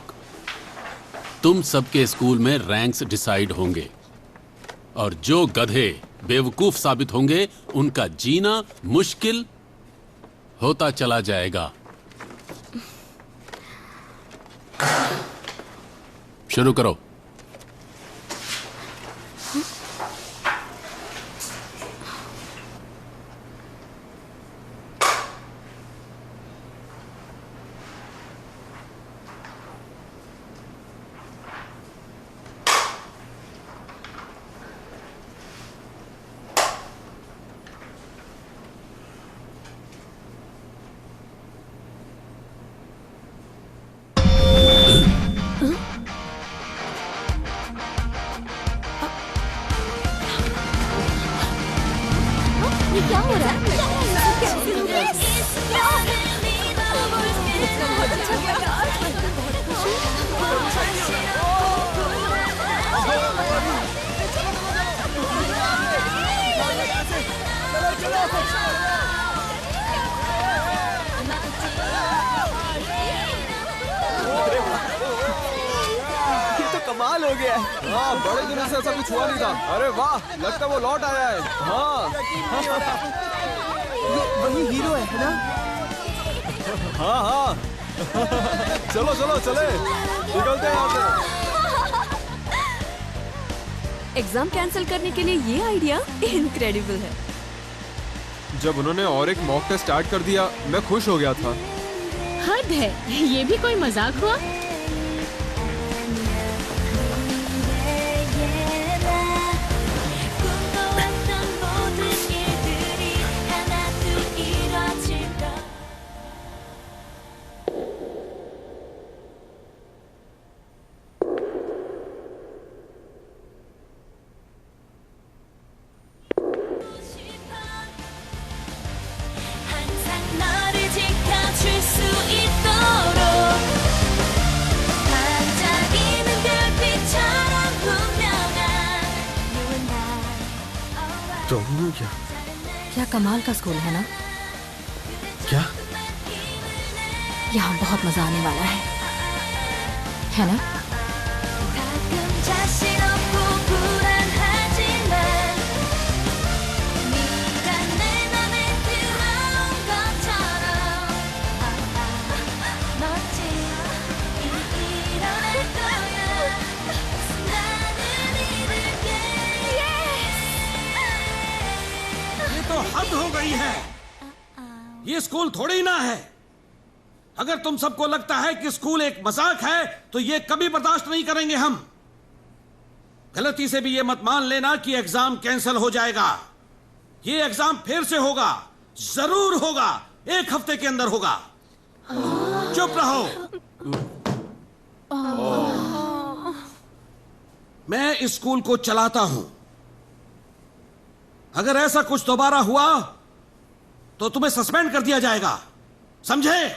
Speaker 3: तुम सबके स्कूल में रैंक्स डिसाइड होंगे और जो गधे बेवकूफ साबित होंगे उनका जीना मुश्किल होता चला जाएगा। शुरू करो।
Speaker 1: ये क्या हो रहा है?
Speaker 2: ये तो कमाल हो गया है।
Speaker 10: हाँ, बड़े दिनों से ऐसा कुछ हुआ नहीं था। अरे वाह, लगता है वो लौट आया है। हाँ
Speaker 2: वही हीरो है ना?
Speaker 10: हाँ हाँ चलो चलो चले, निकलते हैं यहाँ से।
Speaker 12: एग्जाम कैंसिल करने के लिए ये आइडिया इनक्रेडिबल है।
Speaker 10: जब उन्होंने और एक मॉक टेस्ट स्टार्ट कर दिया, मैं खुश हो गया था।
Speaker 5: हद है, ये भी कोई मजाक हुआ?
Speaker 12: क्या कमाल का स्कूल है ना?
Speaker 9: क्या?
Speaker 12: यहाँ बहुत मजा आने वाला है ना?
Speaker 11: तो हद हो गई है। ये स्कूल थोड़ी ना है। अगर तुम सबको लगता है कि स्कूल एक मजाक है तो ये कभी बर्दाश्त नहीं करेंगे हम। गलती से भी ये मत मान लेना कि एग्जाम कैंसिल हो जाएगा। ये एग्जाम फिर से होगा, जरूर होगा, 1 हफ्ते के अंदर होगा। चुप रहो। मैं इस स्कूल को चलाता हूं। अगर ऐसा कुछ दोबारा हुआ तो तुम्हें सस्पेंड कर दिया जाएगा, समझे?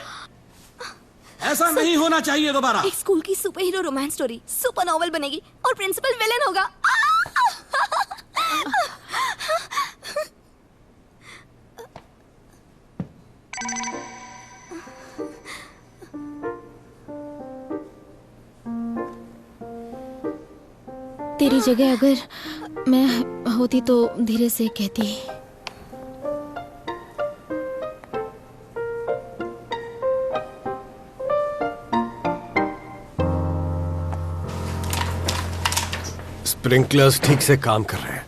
Speaker 11: ऐसा नहीं होना चाहिए दोबारा।
Speaker 1: एक स्कूल की super hero romance story super novel बनेगी और प्रिंसिपल विलेन होगा।
Speaker 4: तेरी जगह अगर मैं होती तो धीरे से कहती।
Speaker 9: स्प्रिंकलर्स ठीक से काम कर रहे हैं।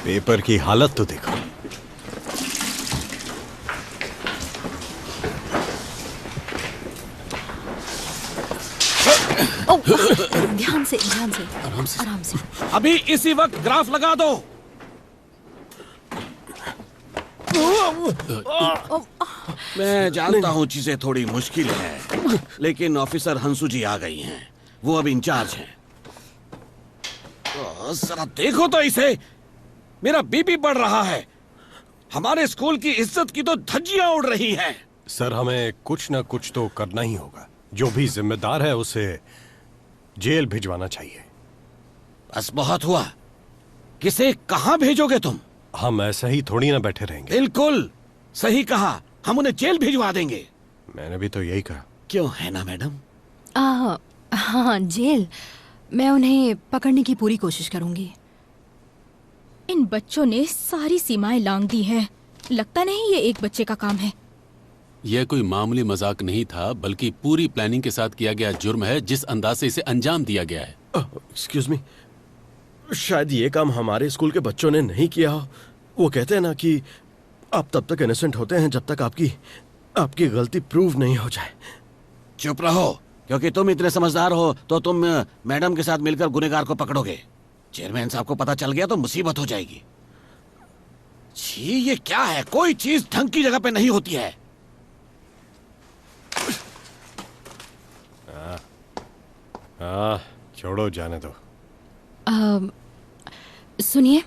Speaker 9: पेपर की हालत तो देखो।
Speaker 1: ध्यान से ध्यान से आराम से।
Speaker 11: अभी इसी वक्त ग्राफ लगा दो। मैं जानता हूँ चीजें थोड़ी मुश्किल है, लेकिन ऑफिसर हंसू जी आ गई हैं। वो अब इंचार्ज हैं। जरा देखो तो इसे, मेरा बीपी बढ़ रहा है। हमारे स्कूल की इज्जत की तो धज्जियां उड़ रही हैं।
Speaker 9: सर, हमें कुछ ना कुछ तो करना ही होगा। जो भी जिम्मेदार है उसे जेल भिजवाना चाहिए।
Speaker 11: बस बहुत हुआ। किसे कहां भेजोगे तुम?
Speaker 9: हम ऐसा ही थोड़ी ना बैठे रहेंगे।
Speaker 11: बिल्कुल सही कहा, हम उन्हें जेल भिजवा देंगे।
Speaker 9: मैंने भी तो यही कहा।
Speaker 11: क्यों है ना मैडम?
Speaker 1: हाँ, जेल। मैं उन्हें पकड़ने की पूरी कोशिश करूंगी।
Speaker 4: इन बच्चों ने सारी सीमाएं लांघ दी हैं। लगता नहीं ये एक बच्चे का काम है।
Speaker 3: यह कोई मामूली मजाक नहीं था, बल्कि पूरी प्लानिंग के साथ किया गया जुर्म है, जिस अंदाज से इसे अंजाम दिया गया है।
Speaker 6: एक्सक्यूज मी, शायद ये काम हमारे स्कूल के बच्चों ने नहीं किया हो। वो कहते हैं ना कि आप तब तक इनोसेंट होते हैं जब तक आपकी गलती प्रूव नहीं हो जाए।
Speaker 11: चुप रहो, क्योंकि तुम इतने समझदार हो तो तुम मैडम के साथ मिलकर गुनहगार को पकड़ोगे। चेयरमैन साहब को पता चल गया तो मुसीबत हो जाएगी। छी, ये क्या है? कोई चीज ढंग की जगह पे नहीं होती है।
Speaker 9: छोड़ो, जाने दो।
Speaker 1: सुनिए,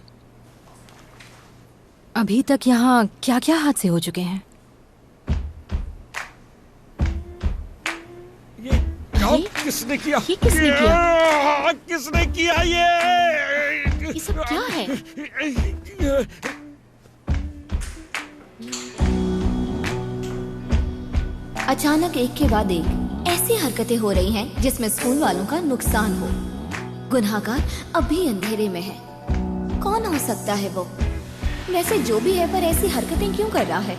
Speaker 1: अभी तक यहाँ क्या क्या हादसे हो चुके हैं?
Speaker 11: किसने किया?
Speaker 1: ये किसने किया?
Speaker 11: किसने किया
Speaker 1: ये सब क्या है? अचानक एक के बाद एक ऐसी हरकतें हो रही हैं जिसमें स्कूल वालों का नुकसान हो। गुनहगार अभी अंधेरे में है। कौन हो सकता है वो? वैसे जो भी है, पर ऐसी हरकतें क्यों कर रहा है?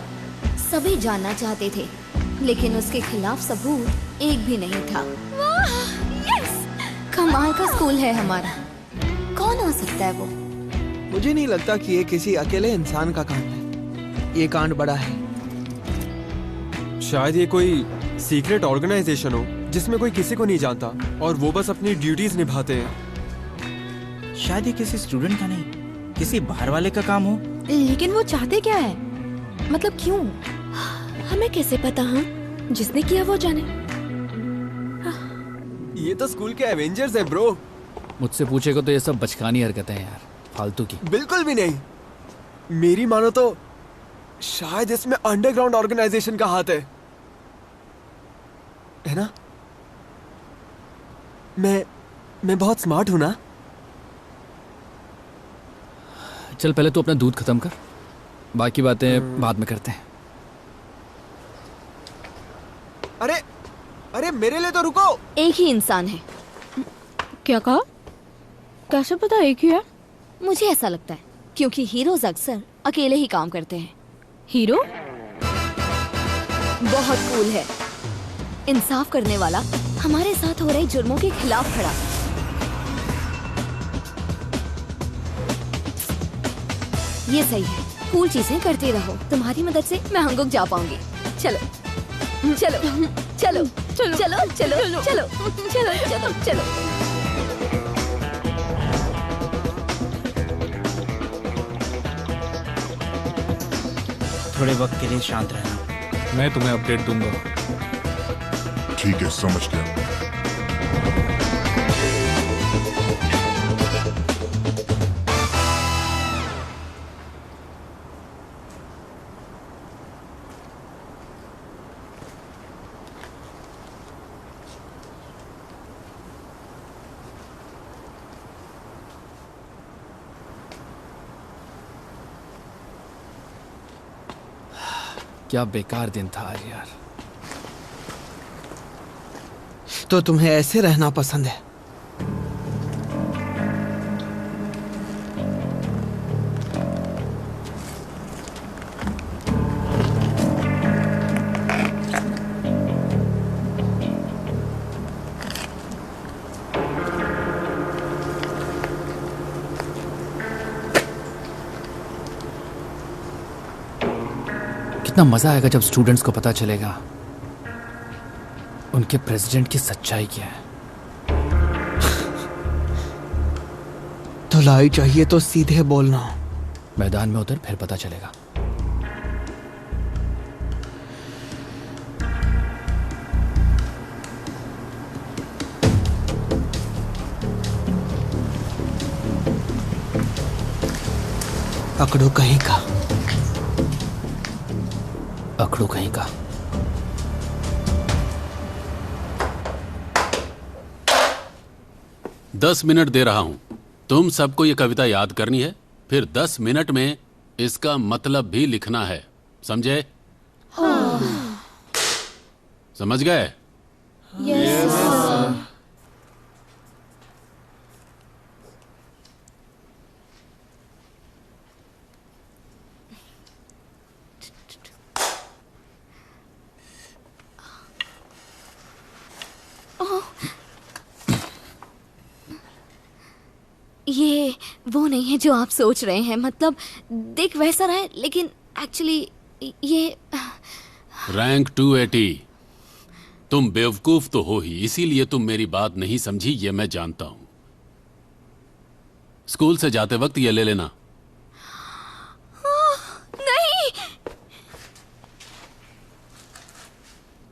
Speaker 1: सभी जानना चाहते थे, लेकिन उसके खिलाफ सबूत एक भी नहीं था। वाह, यस! कमाल का स्कूल है हमारा। कौन हो सकता है वो?
Speaker 2: मुझे नहीं लगता कि ये किसी अकेले इंसान का काम है। ये कांड बड़ा है।
Speaker 10: शायद ये कोई सीक्रेट ऑर्गेनाइजेशन हो जिसमें कोई किसी को नहीं जानता और वो बस अपनी ड्यूटीज निभाते हैं।
Speaker 14: शायद ये किसी स्टूडेंट का नहीं, किसी बाहर वाले का काम हो।
Speaker 1: लेकिन वो चाहते क्या है? मतलब क्यों? हमें कैसे पता? हाँ, जिसने किया वो जाने।
Speaker 10: ये तो स्कूल के एवेंजर्स हैं ब्रो।
Speaker 7: मुझसे पूछेगा तो ये सब बचकानी हरकतें हैं यार, फालतू की।
Speaker 10: बिल्कुल भी नहीं। मेरी मानो तो शायद इसमें अंडरग्राउंड ऑर्गेनाइजेशन का हाथ है ना? मैं बहुत स्मार्ट हूं ना?
Speaker 7: चल पहले तू अपना दूध खत्म कर, बाकी बातें बाद में करते हैं।
Speaker 10: अरे मेरे लिए तो रुको।
Speaker 1: एक ही इंसान है।
Speaker 4: क्या कहा? कैसे पता एक ही है?
Speaker 1: मुझे ऐसा लगता है, क्योंकि हीरोज अक्सर अकेले ही काम करते हैं।
Speaker 4: हीरो
Speaker 1: बहुत कूल है, इंसाफ करने वाला, हमारे साथ हो रहे जुर्मों के खिलाफ खड़ा। ये सही है, कूल चीजें करते रहो। तुम्हारी मदद से मैं हांगकांग जा पाऊंगी। चलो चलो चलो चलो चलो चलो चलो चलो चलो चलो।
Speaker 14: थोड़े वक्त के लिए शांत रहना।
Speaker 7: मैं तुम्हें अपडेट दूंगा।
Speaker 15: ठीक है, समझ गया।
Speaker 7: क्या बेकार दिन था आज यार।
Speaker 2: तो तुम्हें ऐसे रहना पसंद है?
Speaker 7: कितना मजा आएगा जब स्टूडेंट्स को पता चलेगा उनके प्रेसिडेंट की सच्चाई क्या है।
Speaker 2: धुलाई चाहिए तो सीधे बोलना।
Speaker 7: मैदान में उतर, फिर पता चलेगा।
Speaker 2: अकड़ू कहीं का।
Speaker 7: अकड़ू कहीं का।
Speaker 3: दस मिनट दे रहा हूं। तुम सबको ये कविता याद करनी है, फिर 10 मिनट में इसका मतलब भी लिखना है। समझे? समझ गए?
Speaker 8: Yes sir.
Speaker 1: ये वो नहीं है जो आप सोच रहे हैं। मतलब देख वैसा रहा है, लेकिन एक्चुअली ये
Speaker 3: रैंक 280। तुम बेवकूफ तो हो ही, इसीलिए तुम मेरी बात नहीं समझी, ये मैं जानता हूं। स्कूल से जाते वक्त ये ले लेना।
Speaker 1: नहीं,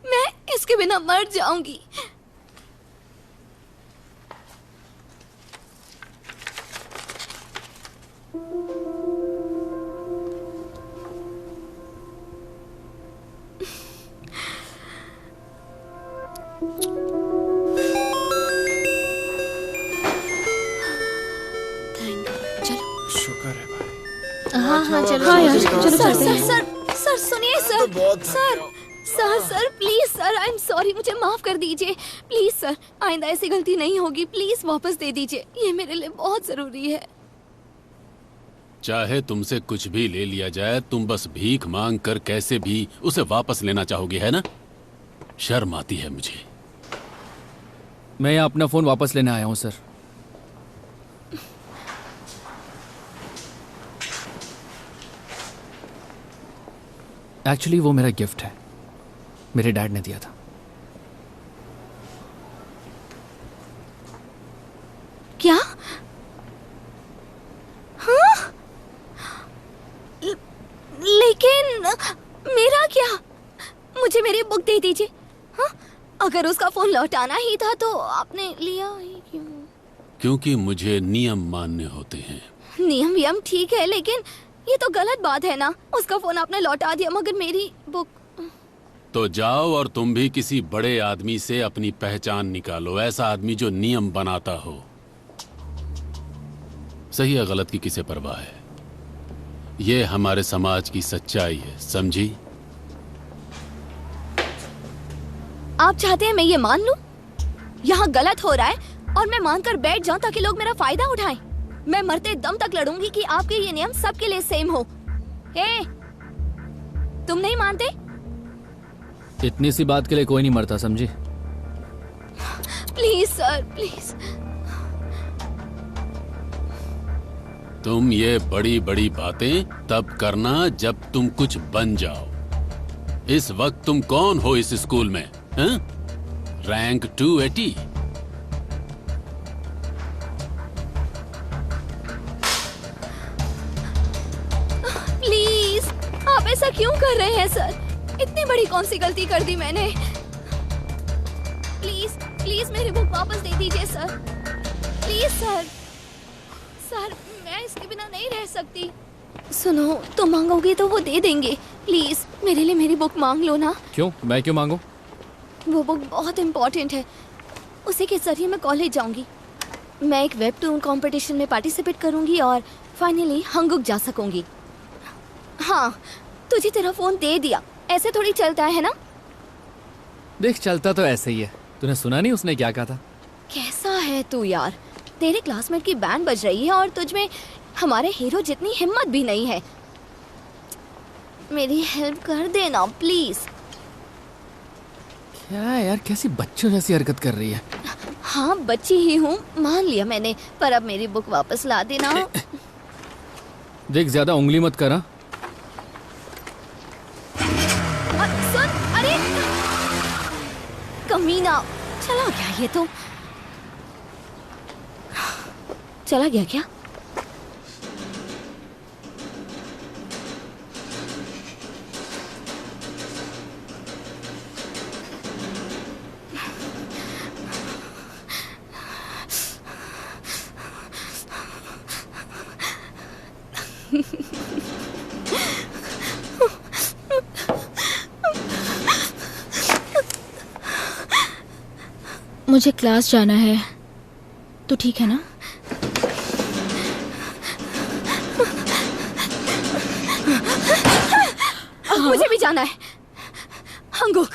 Speaker 1: मैं इसके बिना मर जाऊंगी।
Speaker 5: हाँ चलो
Speaker 1: सर सर सर सर सुनिए sir. Sir sir sir please sir, I am sorry, मुझे माफ कर दीजिए प्लीज सर। आइंदा ऐसी गलती नहीं होगी, प्लीज वापस दे दीजिए, ये मेरे लिए बहुत जरूरी है।
Speaker 3: चाहे तुमसे कुछ भी ले लिया जाए, तुम बस भीख मांग कर कैसे भी उसे वापस लेना चाहोगे, है ना? शर्म आती है मुझे।
Speaker 7: मैं यहाँ अपना फोन वापस लेने आया हूँ सर। एक्चुअली वो मेरा गिफ्ट है, मेरे डैड ने दिया था।
Speaker 1: क्या? हाँ? लेकिन मेरा क्या? मुझे मेरी बुक दे दीजिए। हाँ? अगर उसका फोन लौटाना ही था तो आपने लिया ही क्यों?
Speaker 3: क्योंकि मुझे नियम मानने होते हैं।
Speaker 1: नियम ठीक है, लेकिन ये तो गलत बात है ना। उसका फोन आपने लौटा दिया, मगर मेरी बुक।
Speaker 3: तो जाओ और तुम भी किसी बड़े आदमी से अपनी पहचान निकालो, ऐसा आदमी जो नियम बनाता हो। सही या गलत की किसे परवाह है? ये हमारे समाज की सच्चाई है, समझी?
Speaker 1: आप चाहते हैं मैं ये मान लूं? यहाँ गलत हो रहा है और मैं मानकर बैठ जाऊं ताकि लोग मेरा फायदा उठाएं। मैं मरते दम तक लड़ूंगी कि आपके ये नियम सबके लिए सेम हो। हे, तुम नहीं मानते?
Speaker 7: इतनी सी बात के लिए कोई नहीं मरता, समझी?
Speaker 1: Please sir, please.
Speaker 3: तुम ये बड़ी बड़ी बातें तब करना जब तुम कुछ बन जाओ। इस वक्त तुम कौन हो इस स्कूल में? हैं? रैंक 280।
Speaker 1: प्लीज, आप ऐसा क्यों कर रहे हैं सर? इतनी बड़ी कौन सी गलती कर दी मैंने? प्लीज प्लीज मेरी बुक वापस दे दीजिए सर। Please sir. सर मैं इसके बिना नहीं रह सकती। सुनो, तुम मांगोगे तो वो दे देंगे। प्लीज मेरे लिए मेरी बुक मांग लो ना।
Speaker 7: क्यों? मैं क्यों मांगू?
Speaker 1: वो बुक बहुत इम्पोर्टेंट है। उसी के जरिए मैं कॉलेज जाऊंगी। मैं एक वेबटून कंपटीशन में पार्टिसिपेट करूंगी और फाइनली हंगुक जा सकूंगी। हाँ, तुझे तेरा फोन दे दिया, ऐसे थोड़ी चलता है ना?
Speaker 7: देख, चलता तो ऐसे ही है। तूने सुना नहीं उसने क्या कहा था?
Speaker 1: कैसा है तू यार? तेरे क्लासमेट की बैंड बज रही है और तुझमें हमारे हीरो जितनी हिम्मत भी नहीं है। मेरी हेल्प कर देना प्लीज।
Speaker 7: क्या यार, कैसी बच्चों जैसी हरकत कर रही है?
Speaker 1: हाँ बच्ची ही हूँ, मान लिया मैंने, पर अब मेरी बुक वापस ला देना।
Speaker 7: देख, ज्यादा उंगली मत करा।
Speaker 1: अरे कमीना, चला गया ये तो। चला गया क्या?
Speaker 4: मुझे क्लास जाना है, तो ठीक है ना?
Speaker 1: मुझे भी जाना है। हंगुक,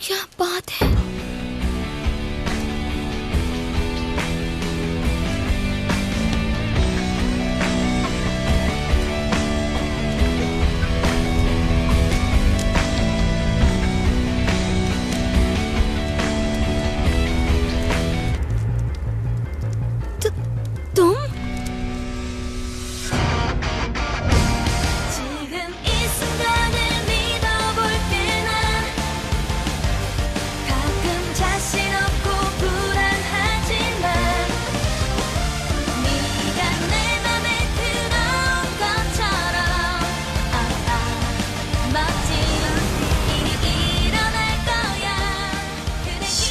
Speaker 1: क्या बात है? तुम?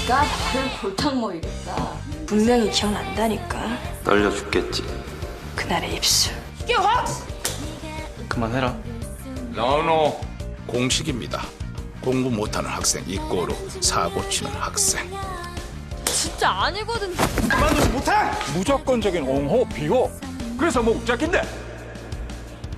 Speaker 16: 네가 나를 골탕 먹이겠다. 분명히 기억난다니까.
Speaker 17: 떨려 죽겠지.
Speaker 16: 그날의 입술.
Speaker 17: 그만해라.
Speaker 18: 노노, 공식입니다. 공부 못하는 학생 이꼬로 사고 치는 학생.
Speaker 16: 진짜 아니거든.
Speaker 18: 그만두지 못해! 무조건적인 옹호, 비호. 그래서 뭐 웃자긴데.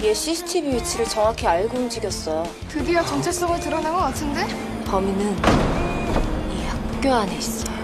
Speaker 16: 얘 CCTV 위치를 정확히 알고 움직였어.
Speaker 19: 드디어 정체성을 드러낸 것 같은데?
Speaker 16: 범인은 이 학교 안에 있어요.